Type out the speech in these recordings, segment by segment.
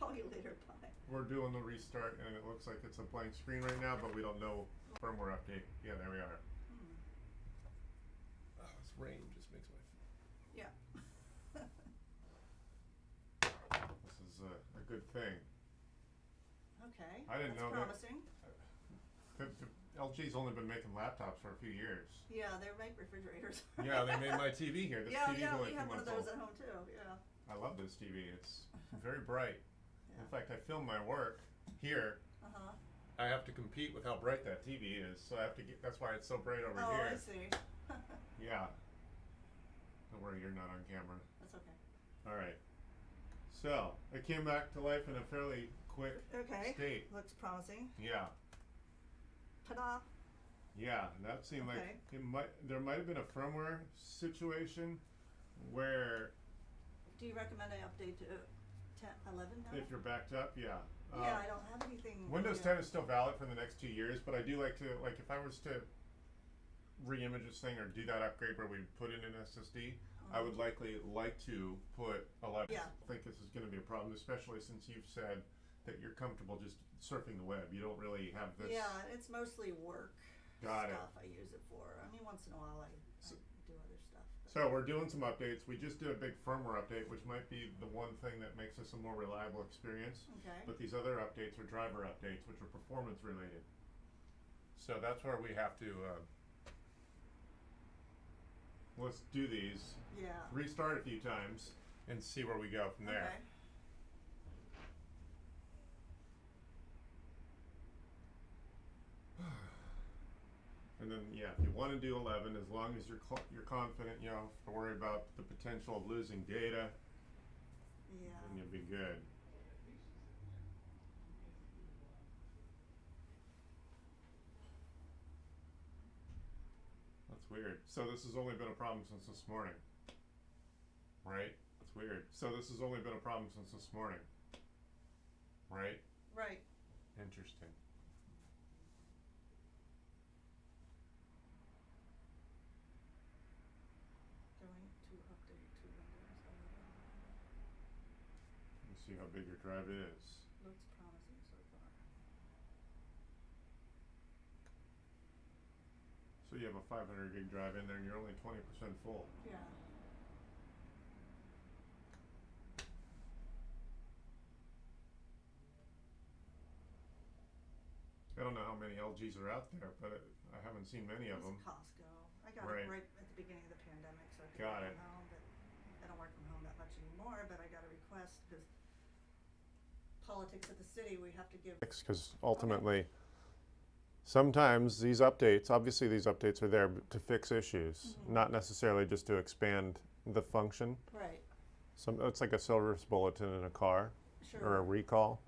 call you later. Bye. We're doing the restart, and it looks like it's a blank screen right now, but we don't know firmware update. Yeah, there we are. Oh, this rain just makes my. Yeah. This is a good thing. Okay. I didn't know That's that. promising. LG's only been making laptops for a few years. Yeah, they make refrigerators. Yeah, they made my TV here. This TV's only we 2 have one of months those old. at home too. Yeah. I love this TV. It's very bright. Yeah. In fact, I film my work here. I have to compete with how bright that TV is, so I have to get. That's why it's so bright over here. Oh, I see. Yeah. Don't worry, you're not on camera. That's okay. All right. So it came back to life in a fairly quick state. Looks promising. Yeah. Ta-da! Yeah, and that seemed like there might have been a firmware situation where. Do you recommend I update to 10, 11 now? If you're backed up, yeah. Yeah, I don't have anything. Windows 10 is still valid for the next 2 years, but I do like to, like, if I was to re-image this thing or do that upgrade where we put in an SSD, I would likely like to put 11. Yeah. I think this is going to be a problem, especially since you've said that you're comfortable just surfing the web. You don't really have this. Yeah, it's mostly work Got stuff I use it for. I mean, once in a while I do other stuff. So we're doing some updates. We just did a big firmware update, which might be the one thing that makes this a more reliable experience. Okay. But these other updates are driver updates, which are performance related. So that's where we have to, let's do these, Yeah. restart a few times, and see where we go from there. Okay. And then, yeah, if you want to do 11, as long as you're confident, you don't have to worry about the potential of losing data, Yeah. then you'll be good. That's weird. So this has only been a problem since this morning, right? That's weird. So this has only been a problem since this morning, right? Right. Interesting. Going to update to Windows 11. Let's see how big your drive is. Looks promising so far. So you have a 500 gig drive in there and you're only 20% full. Yeah. I don't know how many LGs are out there, but I haven't seen many of them. It's Costco. I got Right. it right at the beginning of the pandemic, so I could Got work it. from home. But I don't work from home that much anymore. But I got a request because politics of the city, we have to give. Because ultimately, sometimes these updates, obviously these updates are there to fix issues, not necessarily just to expand the function. Right. It's like a service bulletin in a car Sure. or a recall.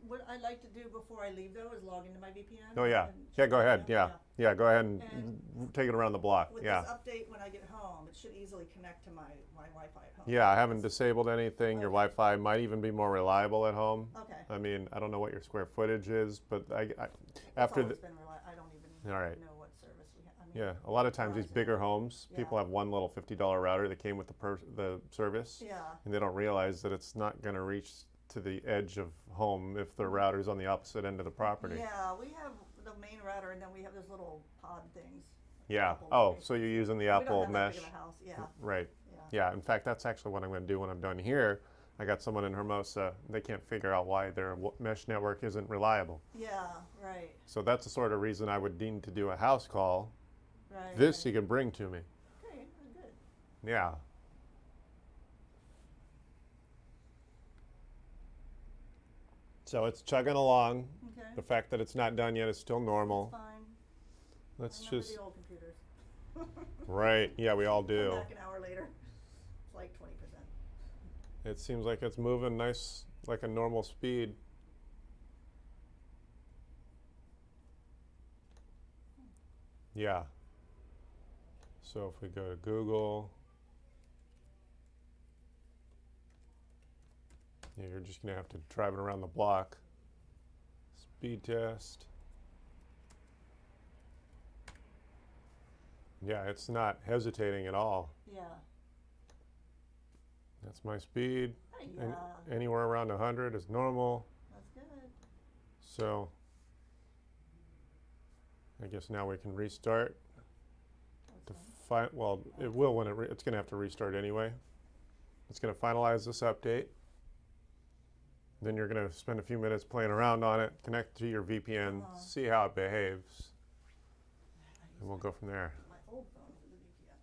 What I like to do before I leave though is log into my VPN. Oh yeah, and yeah. check Go it ahead. out. Yeah, yeah. Go ahead and take it around the block. With Yeah. this update, when I get home, it should easily connect to my Wi-Fi at home. Yeah, I haven't disabled anything. Your Wi-Fi might even be more reliable at home. Okay. I mean, I don't know what your square footage is, but It's after always been I don't even All right. know what service we have. I mean, yeah, a lot of times these Verizon. bigger homes, Yeah. people have one little $50 router that came with the service, Yeah. and they don't realize that it's not going to reach to the edge of home if the router's on the opposite end of the property. Yeah, we have the main router, and then we have those little pod things. Yeah. Apple Oh, things. so you're using the We don't Apple have that mesh. big of a house. Yeah. Right. Yeah. Yeah. In fact, that's actually what I'm going to do when I'm done here. I got someone in Hermosa. They can't figure out why their mesh network isn't reliable. Yeah. Right. So that's the sort of reason I would need to do a house call. Right. This right. you can bring to me. Okay. Good. Yeah. So it's chugging along. Okay. The fact that it's not done yet is still normal. That's fine. Let's I remember just. the old computers. Right. Yeah, we all Come do. back an hour later. It's like 20%. It seems like it's moving nice, like a normal speed. Yeah. So if we go to Google, yeah, you're just gonna have to drive it around the block. Speed test. Yeah, it's not hesitating at all. Yeah. That's my speed. Yeah, Anywhere around 100 is normal. that's good. So I guess now we can restart. That's fine. Well, it will when it's going to have to restart anyway. It's going to finalize this update. Then you're going to spend a few minutes playing around on it, connect to your VPN, see how it behaves, and we'll go from there. My old phone for the VPN.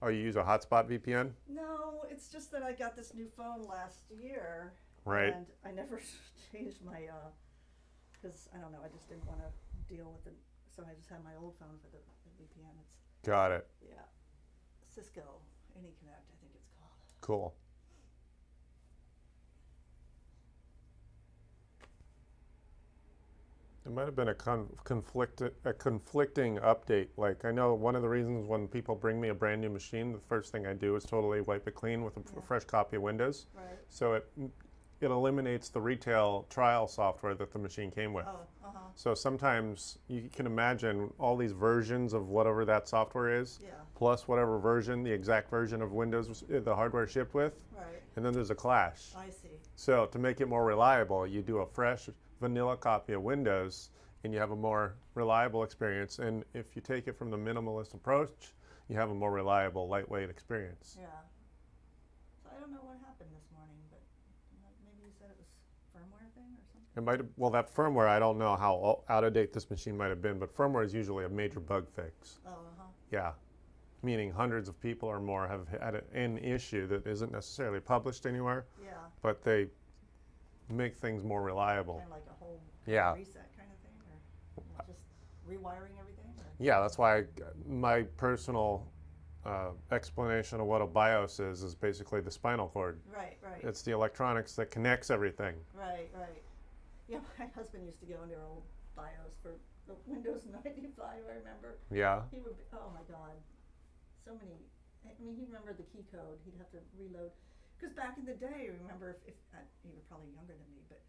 Oh, you use a hotspot VPN? No, it's just that I got this new phone last year. Right. And I never changed my, because I don't know, I just didn't want to deal with it. So I just had my old phone for the VPN. It's, Got it. yeah, Cisco AnyConnect, I think it's called. Cool. It might have been a conflicting update. Like, I know one of the reasons when people bring me a brand new machine, the first thing I do is totally wipe it clean with a fresh copy of Windows. Right. So it eliminates the retail trial software that the machine came with. Oh, So sometimes you can imagine all these versions of whatever that software is, yeah, plus whatever version, the exact version of Windows the hardware shipped with, right. and then there's a clash. I see. So to make it more reliable, you do a fresh vanilla copy of Windows and you have a more reliable experience. And if you take it from the minimalist approach, you have a more reliable, lightweight experience. Yeah. So I don't know what happened this morning, but maybe you said it was firmware thing or something? It might have, well, that firmware, I don't know how out of date this machine might have been, but firmware is usually a major bug fix. Oh, Yeah. Meaning hundreds of people or more have had an issue that isn't necessarily published anywhere, yeah. but they make things more reliable. Kind of like a whole Yeah. reset kind of thing, or just rewiring everything? Or? Yeah, that's why my personal explanation of what a BIOS is basically the spinal cord. Right, right. It's the electronics that connects everything. Right, right. Yeah, my husband used to go into our old BIOS for the Windows 95, I remember. Yeah. He would, oh my God, so many, I mean, he remembered the key code. He'd have to reload. Because back in the day, remember, if you were probably younger than me, but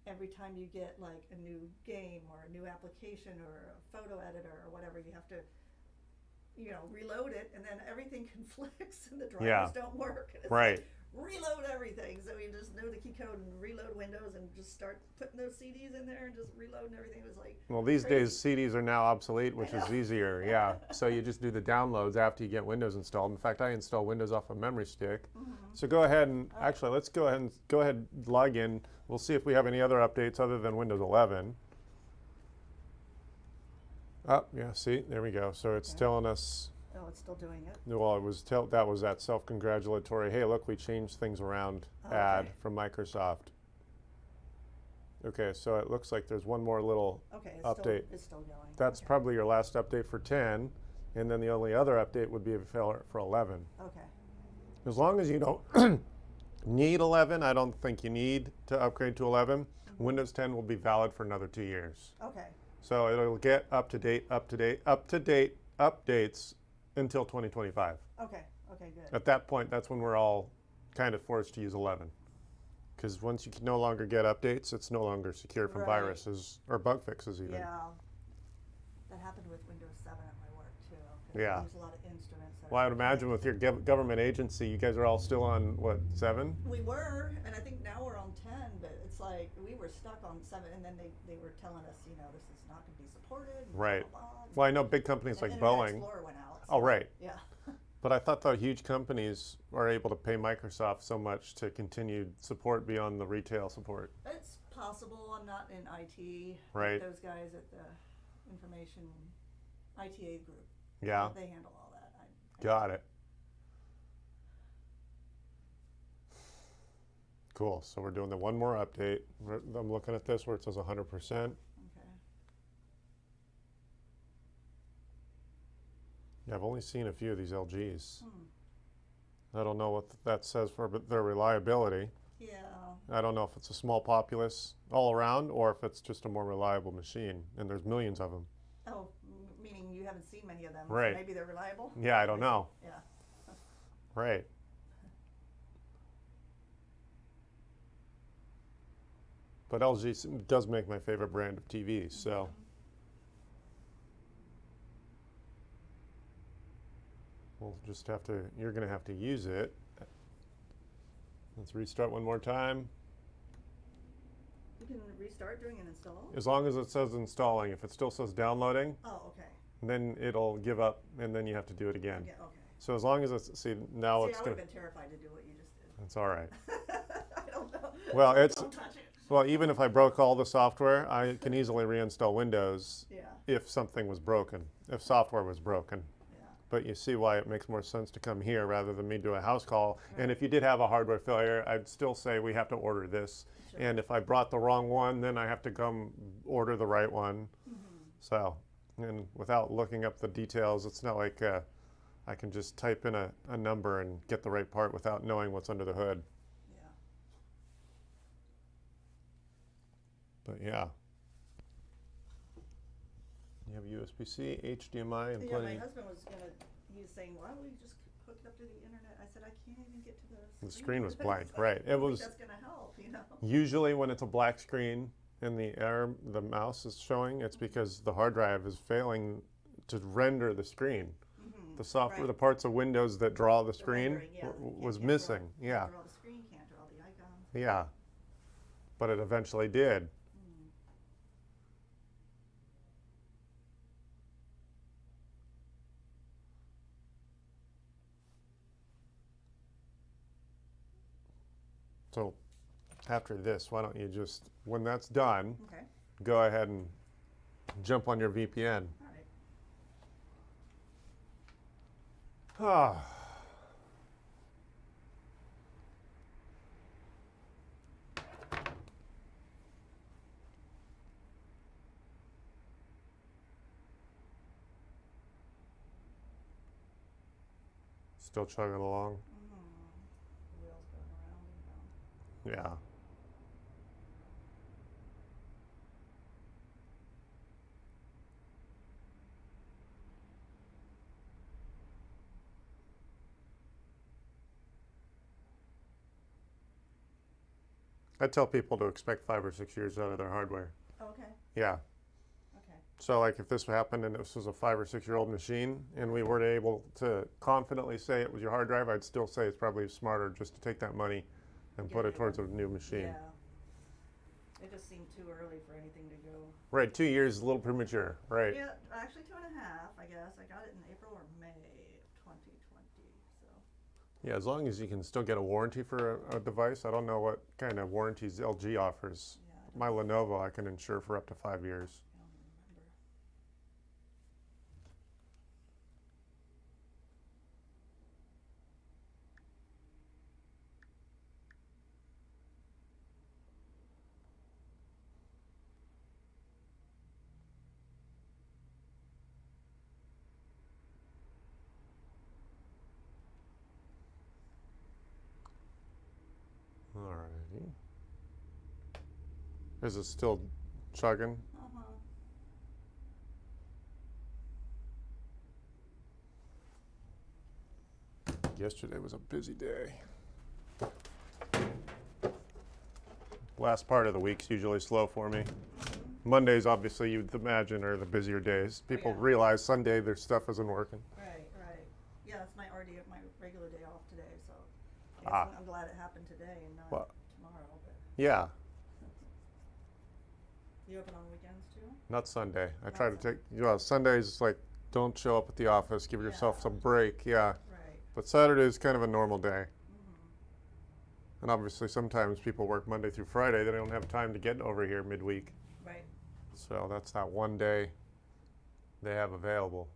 every time you get like a new game or a new application or a photo editor or whatever, you have to, reload it, and then everything conflicts and the drivers don't work. And it's Right. like, reload everything. So you just know the key code and reload Windows and just start putting those CDs in there and just reloading everything. It was like, Well, these crazy. days CDs are now obsolete, which is easier. Yeah. So you just do the downloads after you get Windows installed. In fact, I install Windows off a memory stick. So go ahead and actually let's go ahead and log in. We'll see if we have any other updates other than Windows 11. Oh, yeah, see, there we go. So it's telling us, Oh, it's still doing it. well, that was that self-congratulatory, hey, look, we changed things around ad from Microsoft. Okay, so it looks like there's one more little Okay, update. It's still going. That's probably your last update for 10, and then the only other update would be for 11. Okay. As long as you don't need 11, I don't think you need to upgrade to 11. Windows 10 will be valid for another 2 years. Okay. So it'll get up-to-date updates until 2025. Okay. Okay, good. At that point, that's when we're all kind of forced to use 11. Because once you can no longer get updates, it's no longer secure from Right. viruses or bug fixes even. Yeah. That happened with Windows 7 at my work too. 'Cause Yeah. I use a lot of instruments. That Well, I are would imagine with your government agency, you guys are all still on, what, 7? We were, and I think now we're on 10, but it's like we were stuck on 7, and then they were telling us, this is not going to be supported. and Right. blah, blah, blah. Well, I know big companies And like Internet Boeing. Explorer went out. Oh, right. Yeah. But I thought the huge companies are able to pay Microsoft so much to continue support beyond the retail support. It's possible. I'm not in IT. Right. Those guys at the information ITA group. Yeah. They handle all that. Got it. Cool. So we're doing the one more update. I'm looking at this where it says 100%. Okay. Yeah, I've only seen a few of these LGs. I don't know what that says for their reliability. Yeah. I don't know if it's a small populace all around or if it's just a more reliable machine, and there's millions of them. Oh, meaning you haven't seen many of them. Right. So maybe they're reliable? Yeah, I don't know. Yeah. Right. But LG does make my favorite brand of TV, so. We'll just have to, you're going to have to use it. Let's restart one more time. You can restart during an install? As long as it says installing. If it still says downloading, Oh, okay. then it'll give up and then you have to do it again. Yeah, okay. So as long as it's, see, now See, it's I would going have been terrified to do what you just did. That's all right. I don't know. Well, it's, Don't touch it. well, even if I broke all the software, I can easily reinstall Windows Yeah, if something was broken, if software was broken. yeah. But you see why it makes more sense to come here rather than me do a house call. And Right. if you did have a hardware failure, I'd still say we have to order this. Sure. And if I brought the wrong one, then I have to come order the right one. Mm-hmm. So, and without looking up the details, it's not like I can just type in a number and get the right part without knowing what's under the hood. Yeah. But yeah. You have USB-C, HDMI, and Yeah, plenty. my husband was he was saying, why don't we just hook it up to the internet? I said, I can't even get to the screen. The screen was blank, It's like, right. I It don't was think that's gonna help, you know? usually when it's a black screen and the mouse is showing, it's because the hard drive is failing to render the screen. Mm-hmm. The software, Right. the parts of Windows that draw the The screen rendering, yeah, was can't missing. Draw, Yeah, can't draw the screen, can't draw the icons. yeah. But it eventually did. Mm. So after this, why don't you just, when that's done, Okay, go ahead and jump on your VPN. all right. Ah. Still chugging along. The wheels going around and around. Yeah. I tell people to expect 5 or 6 years out of their hardware. Oh, okay, Yeah. okay. So like if this happened and this was a 5 or 6 year old machine and we weren't able to confidently say it was your hard drive, I'd still say it's probably smarter just to take that money and Get put a it new towards a one. new machine. Yeah. It just seemed too early for anything to go. Right, 2 years is a little premature, right? Yeah, actually 2.5, I guess. I got it in April or May of 2020, so. Yeah, as long as you can still get a warranty for a device. I don't know what kind of warranties LG offers. Yeah, My Lenovo I can insure for up to 5 years. I don't remember. Alrighty. Is it still chugging? Uh-huh. Yesterday was a busy day. Last part of the week's usually slow for me. Mondays, obviously, you'd imagine, are the busier days. People Yeah. realize Sunday their stuff isn't working. Right, right. Yeah, it's my regular day off today, so I guess Ah. I'm glad it happened today and not Well- tomorrow, but Yeah, you open on weekends too? not Sunday. I Not try to Sunday. take, Sundays, like, don't show up at the office, give yourself Yeah. some break, yeah. Right. But Saturday is kind of a normal day. Mm-hmm. And obviously, sometimes people work Monday through Friday. They don't have time to get over here midweek. Right. So that's that one day they have available.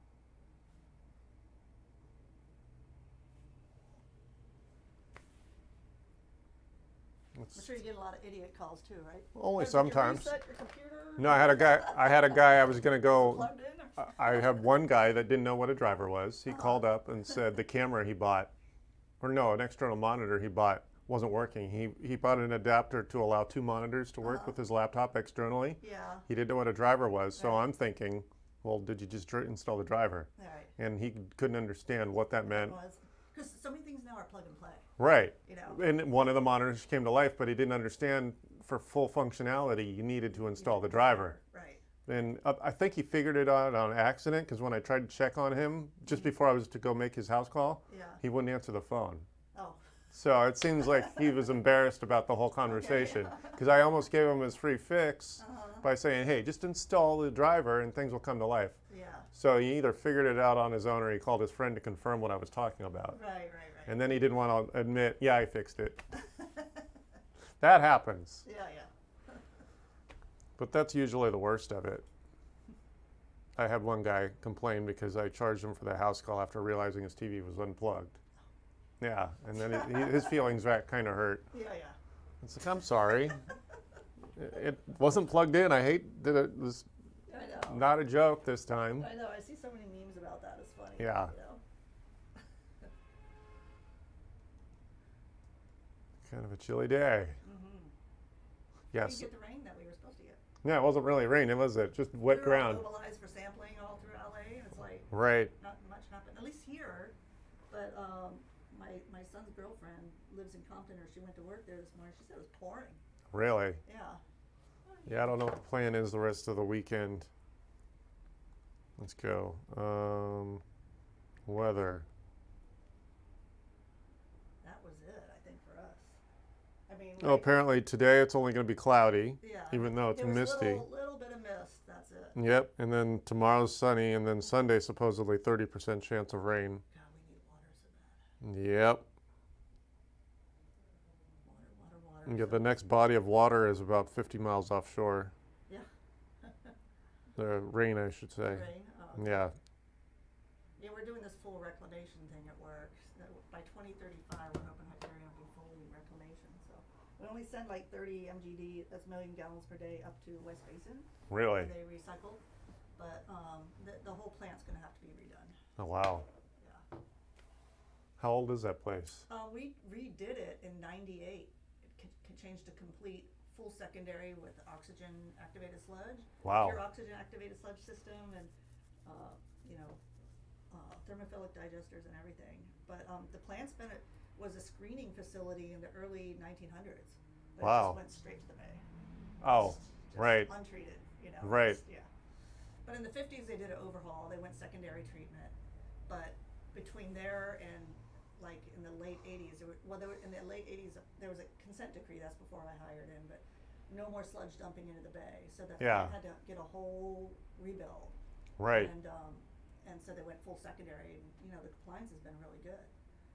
I'm sure you get a lot of idiot calls too, right? Only Did you sometimes. reset your computer? No, I had a guy I was going to go. Plugged in or- I had one guy that didn't know what a driver was. He called up and said the camera he bought, or no, an external monitor he bought wasn't working. He bought an adapter to allow 2 monitors to work with his laptop externally. Yeah. He didn't know what a driver was, so Right. I'm thinking, well, did you just install the driver? All right. And he couldn't understand what that meant. Because so many things now are plug and play, Right. you know? And one of the monitors came to life, but he didn't understand for full functionality you needed to install the driver. Right. And I think he figured it out on accident because when I tried to check on him just before I was to go make his house call, Yeah. he wouldn't answer the phone. Oh. So it seems like he was embarrassed about the whole conversation because I almost gave him his free fix by saying, hey, just install the driver and things will come to life. Yeah. So he either figured it out on his own or he called his friend to confirm what I was talking about. Right. And then he didn't want to admit, yeah, I fixed it. That happens. Yeah. But that's usually the worst of it. I had one guy complain because I charged him for the house call after realizing his TV was unplugged. Yeah, and then his feelings got kind of hurt. Yeah. It's like, I'm sorry. It wasn't plugged in. I hate that it was I know. not a joke this time. I know. I see so many memes about that. It's funny. Yeah. You know? Kind of a chilly day. Yes. We get the rain that we were supposed to get. Yeah, it wasn't really rain, was it? Just wet We were ground. all mobilized for sampling all through LA, and it's like Right. not much happened. At least here. But my son's girlfriend lives in Compton, or she went to work there this morning. She said it was pouring. Really? Yeah. Yeah, I don't know what the plan is the rest of the weekend. Let's go. Weather. That was it, I think, for us. I mean. Oh, apparently today it's only going to be cloudy, Yeah. even though it's There was misty. little bit of mist. That's it. Yep, and then tomorrow's sunny, and then Sunday supposedly 30% chance of rain. God, we need water so bad. Yep. Water. Yeah, the next body of water is about 50 miles offshore. Yeah. The rain, I should say. Rain. Oh. Yeah. Yeah, we're doing this full reclamation thing at work. By 2035, we're hoping Hyperion will be fully reclamation. So we only send like 30 mgd, that's million gallons per day, up to West Basin. Really? Where they recycle. But the whole plant's going to have to be redone. Oh, wow. Yeah. How old is that place? We redid it in '98. It changed to complete full secondary with oxygen activated sludge. Wow. Pure oxygen activated sludge system, and thermophilic digesters and everything. But the plant's was a screening facility in the early 1900s. But Wow. It just went straight to the bay. Oh, Just right. Untreated, Right. Yeah. But in the 50s, they did an overhaul. They went secondary treatment. But between there and like in the late 80s, in the late 80s, there was a consent decree. That's before I hired in, but no more sludge dumping into the bay. So that Yeah. plant had to get a whole rebuild. Right. And so they went full secondary, and the compliance has been really good.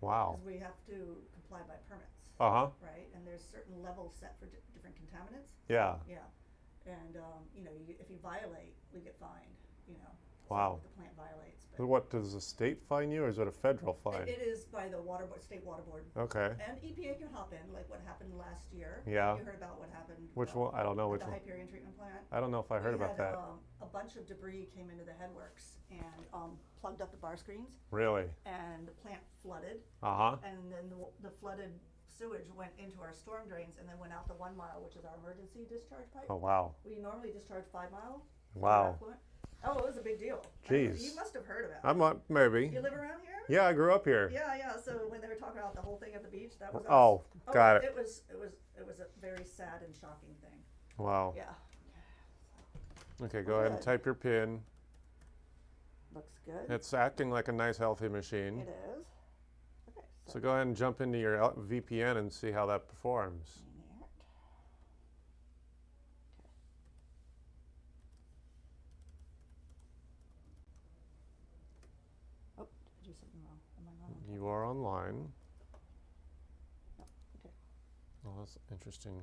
Wow. Because we have to comply by permits, Uh-huh. right? And there's certain levels set for different contaminants. Yeah. Yeah. And if you violate, we get fined. Wow. So the plant violates. So what, does the state fine you, or is it a federal fine? It is by the state water board. Okay. And EPA can hop in, like what happened last year. Yeah. You heard about what happened. Which one? I don't know with which the one. Hyperion treatment plant. I don't know if I heard about that. A bunch of debris came into the headworks and plugged up the bar screens, Really? and the plant flooded. Uh-huh. And then the flooded sewage went into our storm drains and then went out the 1 mile, which is our emergency discharge pipe. Oh, wow. We normally discharge 5 mile. Wow. Oh, it was a big deal. Jeez. You must have heard about it. I'm not, maybe. You live around here? Yeah, I grew up here. Yeah. So when they were talking about the whole thing at the beach, that was us. Oh, got it. It was a very sad and shocking thing. Wow. Yeah. Okay, go ahead and Good. type your PIN. Looks good. It's acting like a nice, healthy machine. It is. Okay. So go ahead and jump into your VPN and see how that performs. Oh, did I do something wrong? Am I not on? You are online. Oh, okay. Well, that's interesting.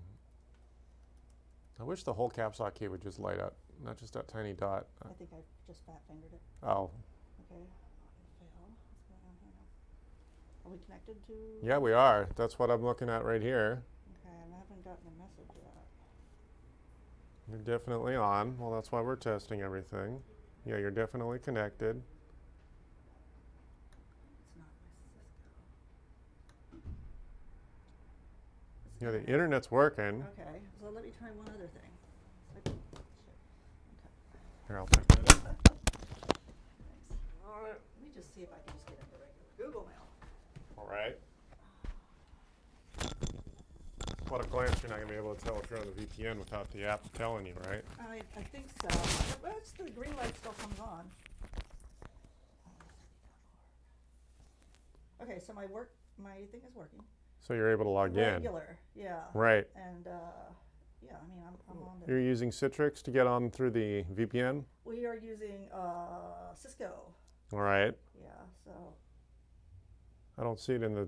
I wish the whole caps lock key would just light up, not just that tiny dot. I think I just fat fingered it. Oh, Okay. Fail. What's going on here now? Are we connected to? yeah, we are. That's what I'm looking at right here. Okay, I haven't gotten a message yet. You're definitely on. Well, that's why we're testing everything. Yeah, you're definitely connected. It's not my Cisco. Yeah, the internet's working. Okay, so let me try one other thing. Shit. Here, I'll type that in. Thanks. All right, let me just see if I can just get into regular Google Mail. All right. Well, at a glance, you're not going to be able to tell if you're on the VPN without the app telling you, right? I think so. Well, the green light still comes on. Okay, so my thing is working. So you're able to log in. Regular, yeah. Right. And yeah, I mean, I'm on You're the. using Citrix to get on through the VPN? We are using Cisco. All right. Yeah. So. I don't see it in the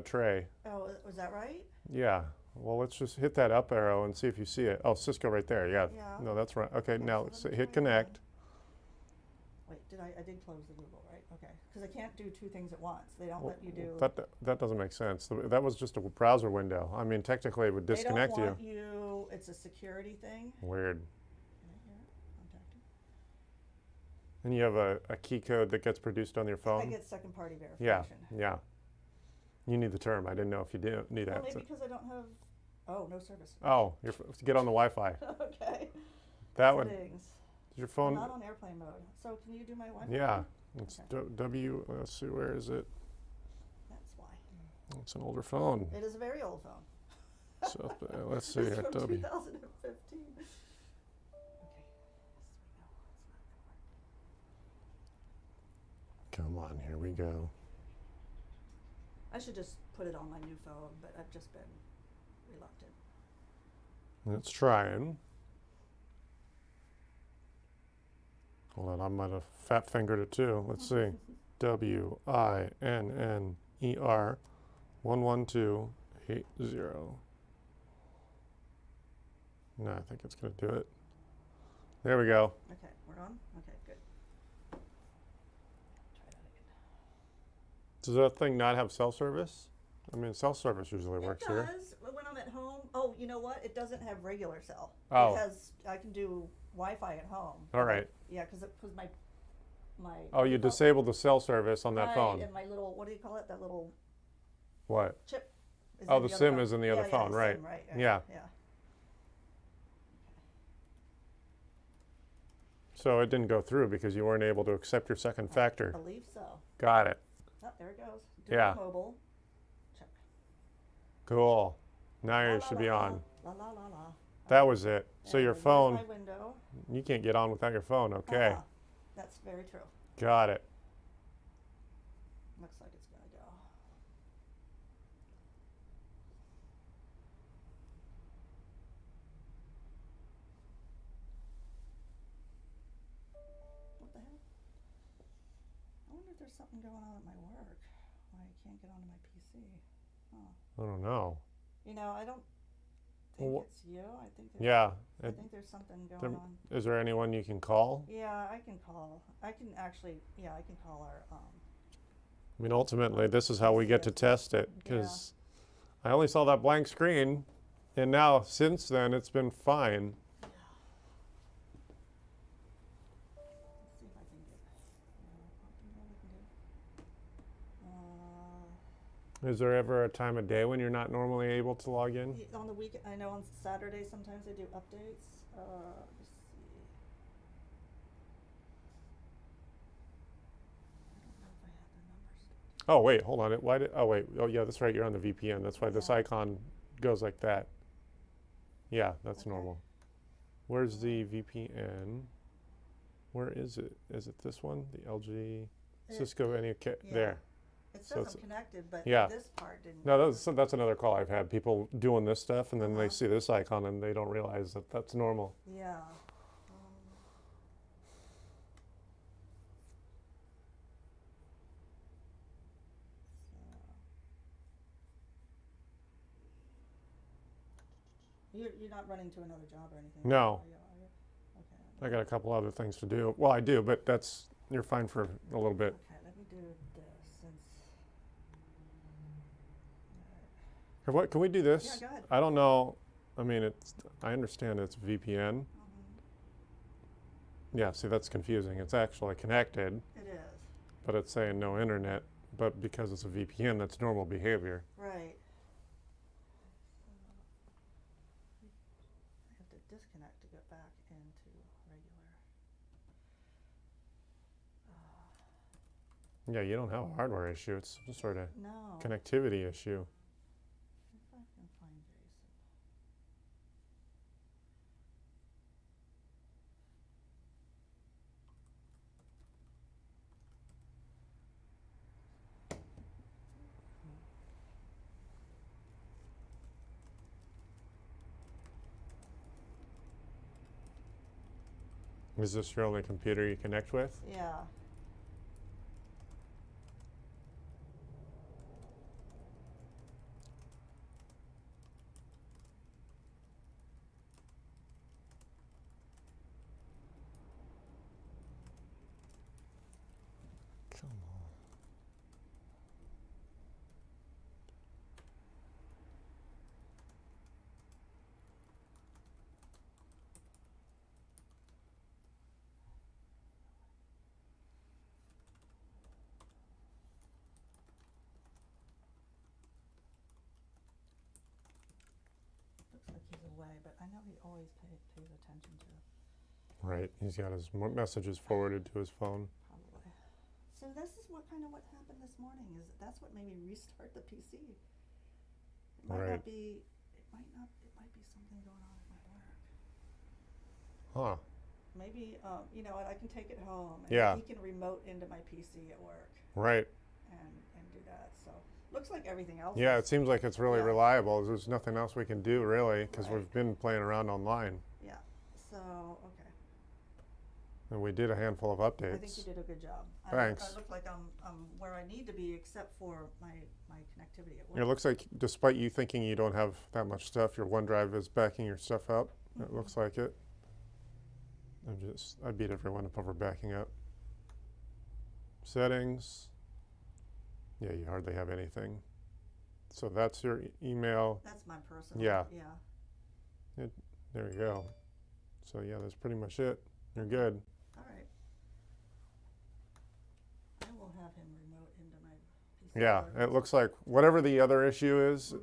tray. Oh, was that right? Yeah. Well, let's just hit that up arrow and see if you see it. Oh, Cisco right there. Yeah. Yeah. No, that's right. Okay, Okay, now so let me hit try again. connect. Wait, I did close the Google, right? Okay, because I can't do two things at once. They don't let you do. That doesn't make sense. That was just a browser window. I mean, technically it would disconnect They you. don't want you. It's a security thing. Weird. Can I hear it? Contacted. And you have a key code that gets produced on your I phone? get second party Yeah, verification. yeah. You need the term. I didn't know if you did need that. Only because I don't have. Oh, no service. Oh, to get on the Wi-Fi. Okay. That would. Settings. Is your I'm phone? not on airplane mode. So can you do my Wi-Fi? Yeah. It's Okay. Let's see, where is it? That's why. It's an older phone. It is a very old phone. So let's see It's here. from W. 2015. Okay. Yes, we know. Come on, here we go. I should just put it on my new phone, but I've just been reluctant. It's trying. Hold on, I might have fat fingered it too. Let's see. WINNER 11280. No, I think it's going to do it. There we go. Okay, we're on? Okay, good. Try that again. Does that thing not have cell service? I mean, cell service usually works It here. does, but when I'm at home, oh, you know what? It doesn't have regular cell. Oh. It has, I can do Wi-Fi at home. All right. Yeah, because my. Oh, you disabled the cell service on that right, phone. and my little, what do you call it? That little What? chip. Is Oh, in the other SIM phone. is in the other Yeah, phone, the right. SIM, right. Yeah. Yeah. So it didn't go through because you weren't able to accept your second factor. I believe so. Got it. Oh, there it goes. Yeah. Mobile. Check. Cool. Now La, you la, should la, be la, on. La la la la. That was it. So And your there's phone, my window. you can't get on without your phone. Okay. That's very true. Got it. Looks like it's gonna go. What the hell? I wonder if there's something going on at my work. Why I can't get onto my PC. Oh. I don't know. You know, I don't Well, think it's you. I think there's, Yeah. I think there's something going on. Is there anyone you can call? Yeah, I can call. I can actually. Yeah, I can call our. I mean, ultimately, this is how we get to test it because I only saw that blank screen, and now since then it's been fine. Let's see if I can get. Is there ever a time of day when you're not normally able to log in? On the week, I know on Saturday sometimes they do updates. Let's see. I don't know if I have the numbers. Oh wait, hold on. Why did? Oh wait. Oh yeah, that's right. You're on the VPN. That's why this Yeah. icon goes like that. Yeah, that's Okay. normal. Where's the VPN? Where is it? Is it this one? The LG Cisco yeah. there. It So says it's- I'm connected, but yeah. this part didn't. No, that's another call I've had. People doing this stuff, and then they Uh-huh. see this icon, and they don't realize that that's normal. Yeah. You're not running to another job or anything? No. Are you? Okay. I got a couple other things to do. Well, I do, but you're fine for a little bit. Okay, let me do this since. What can we do this? Yeah, go ahead. I don't know. I mean, I understand it's VPN. Yeah, see, that's confusing. It's actually connected, It is. but it's saying no internet. But because it's a VPN, that's normal behavior. Right. I have to disconnect to get back into regular. Yeah, you don't have a hardware issue. It's some sort of No. connectivity issue. If I can find Jason. Is this your only computer you connect with? Yeah. Come on. Looks like he's away, but I know he always pays attention to it. Right, he's got his messages forwarded to his phone. Probably. So this is what happened this morning. That's what made me restart the PC. It might Right. not be. It might be something going on at my work. Huh. Maybe you know what? I can take it home. And Yeah. He can remote into my PC at work Right. and do that. So looks like everything else. Yeah, is- it seems like it's really Yeah. reliable. There's nothing else we can do really because Right. we've been playing around online Yeah. So okay. and we did a handful of I think you updates. did a good job. Thanks. I look like I'm where I need to be, except for my connectivity at work. It looks like, despite you thinking you don't have that much stuff, your OneDrive is backing your stuff up. It looks like it. I beat everyone up over backing up. Settings. Yeah, you hardly have anything. So that's your email. That's my personal. Yeah. Yeah. There you go. So yeah, that's pretty much it. You're good. All right. I will have him remote into my PC. Yeah, or- it looks like whatever the other issue is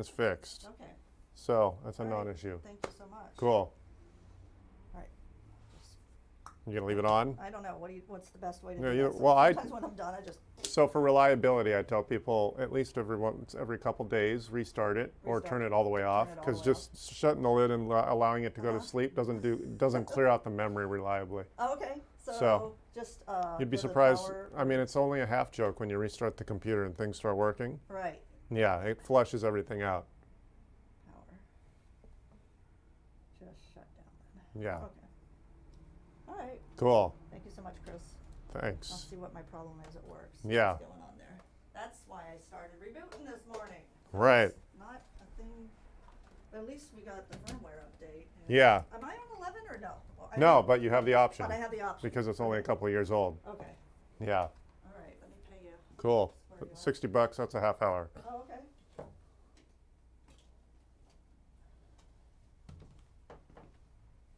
fixed. Okay. So that's a All right. non-issue. Thank you so much. Cool. All right. Just, You gonna leave it on? I don't know. What's the best way to Yeah, do you- that? well, I- Sometimes when I'm done, I just So for reliability, I tell people at least every couple days restart it or Restart turn it. it all the way off it all the because way just shutting the lid and allowing it to go to Uh-huh. sleep doesn't clear out the memory reliably. Oh, okay. So, So, just You'd be go to the surprised. power- I mean, it's only a half joke when you restart the computer and things start working. Right. Yeah, it flushes everything out. Power. Just shut down then. Yeah. Okay. All right. Cool. Thank you so much, Chris. I'll Thanks. see what my problem is at work. See Yeah. What's going on there. That's why I started rebooting this morning. Right. It's not a thing. But at least we got the firmware update. and- Yeah. Am I on 11 or no? Well, I No, know- but you have the option But I have the option. because it's only a Okay. couple of years old. Okay. Yeah. All right. Let me pay you. Cool. Where you are. $60. That's a half hour. Oh, okay.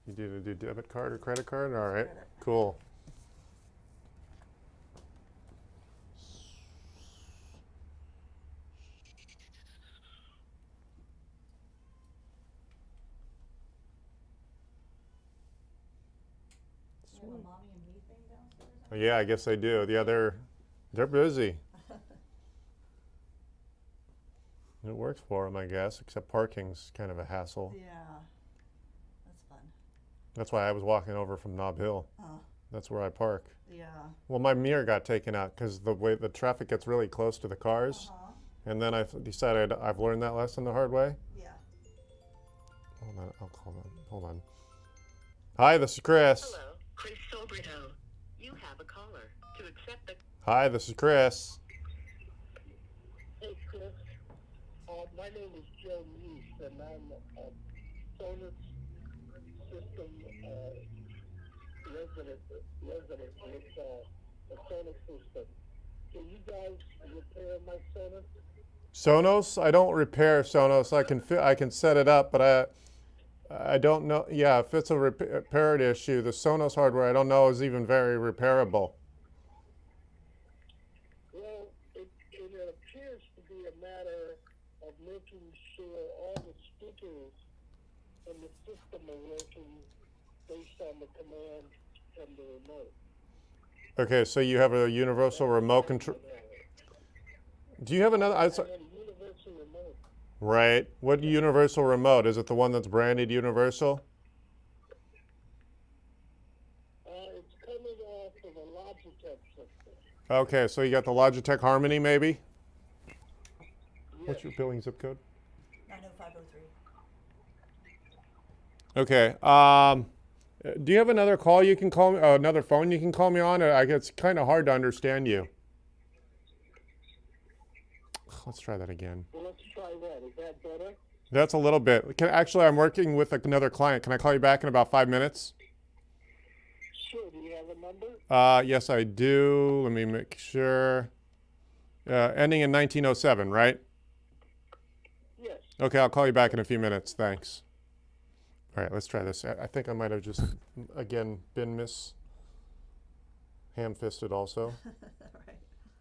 You do debit card or credit card? All right. Credit. Cool. You have a mommy and me thing downstairs? Yeah, I guess they do. They're busy. It works for them, I guess, except parking's kind of a hassle. Yeah. That's fun. That's why I was walking over from Nob Hill. Oh, That's where I park. yeah. Well, my mirror got taken out because the way the traffic gets really close to the cars. Uh-huh. And then I've decided I've learned that lesson the hard way. Yeah. Hold on, I'll call them. Hold on. Hi, this is Chris. Hello, Chris Sobrito. You have a caller. To accept the... Hi, this is Chris. Hey, Chris. My name is Joe Meese, and I'm a Sonos system resident with a Sonos system. Can you guys repair my Sonos? Sonos? I don't repair Sonos. I can set it up, but I don't know. Yeah, if it's a repair issue, the Sonos hardware I don't know is even very repairable. Well, it appears to be a matter of making sure all the speakers in the system are working based on the command from the remote. Okay, so you have a universal remote control. Do you have another? I have a universal remote. Right. What universal remote? Is it the one that's branded universal? It's coming off of a Logitech system. Okay, so you got the Logitech Harmony, maybe? What's your billing zip code? 90503. Okay. Do you have another call you can call me, another phone you can call me on? It's kind of hard to understand you. Let's try that again. Well, let's try that. Is that better? That's a little bit. Actually, I'm working with another client. Can I call you back in about 5 minutes? Sure. Do you have a number? Yes, I do. Let me make sure. Ending in 1907, right? Yes. Okay, I'll call you back in a few minutes. Thanks. All right, let's try this. I think I might have just, again, been ham-fisted also. Right.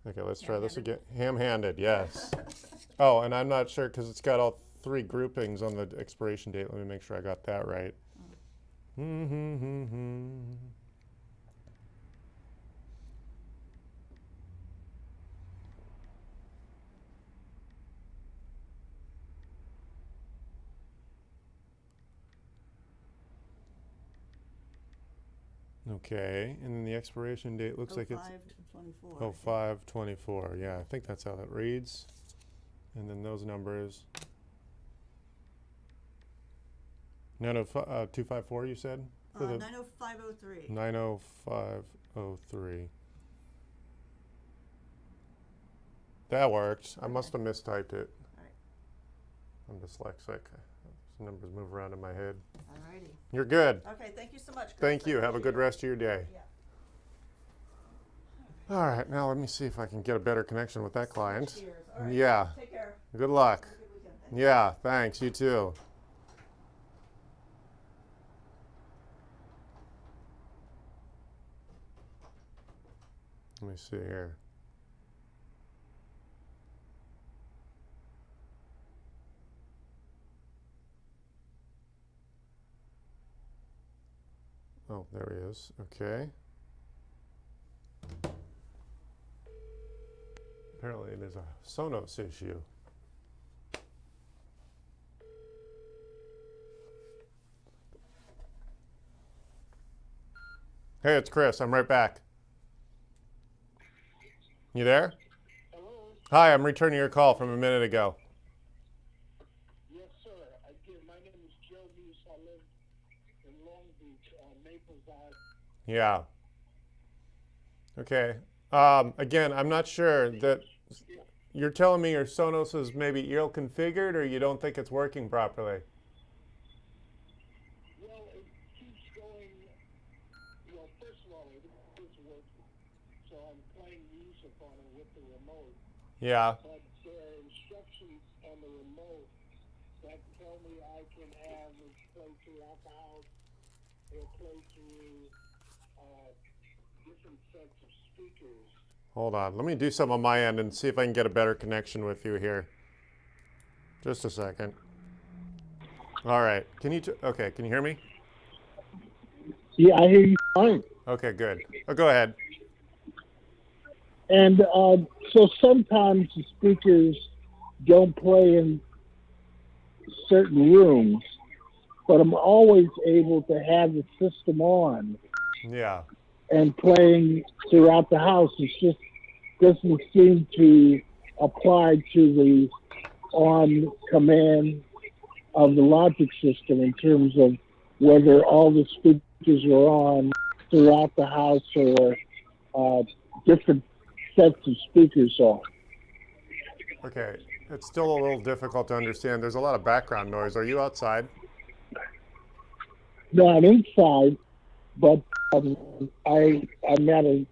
Okay, let's try this again. Ham-handed, yes. Oh, and I'm not sure because it's got all 3 groupings on the expiration date. Let me make sure I got that right. Okay, and then the expiration date looks like it's 05/24. 05/24. Yeah, I think that's how that reads. And then those numbers. 90254, you said? 90503. 90503. That worked. I must have mistyped it. Right. I'm dyslexic. Some numbers move around in my head. Alrighty. You're good. Okay, thank you so much, Chris. Thank you. I Have a good appreciate rest of your day. it. Yeah. All right, now let me see if I can get a better connection with that client. Cheers. All right. Yeah. Take care. Good luck. Have a good weekend. Thank you. Yeah, thanks. You too. Let me see here. Oh, there he is. Okay. Apparently there's a Sonos issue. Hey, it's Chris. I'm right back. You there? Hello? Hi, I'm returning your call from a minute ago. Yes, sir. My name is Joe Muse. I live in Long Beach on Naples Ave. Yeah. Okay. Again, I'm not sure that you're telling me your Sonos is maybe ill configured or you don't think it's working properly. Well, it keeps going. Well, first of all, it is working. So I'm playing music on it with the remote. Yeah. But there are instructions on the remote that tell me I can have it play throughout the house. It'll play through different sets of speakers. Hold on. Let me do some on my end and see if I can get a better connection with you here. Just a second. All right. Okay, can you hear me? Yeah, I hear you fine. Okay, good. Oh, go ahead. And so sometimes the speakers don't play in certain rooms, but I'm always able to have the system on Yeah. and playing throughout the house. It just doesn't seem to apply to the on command of the logic system in terms of whether all the speakers are on throughout the house or different sets of speakers on. Okay. It's still a little difficult to understand. There's a lot of background noise. Are you outside? No, I'm inside, but I'm at a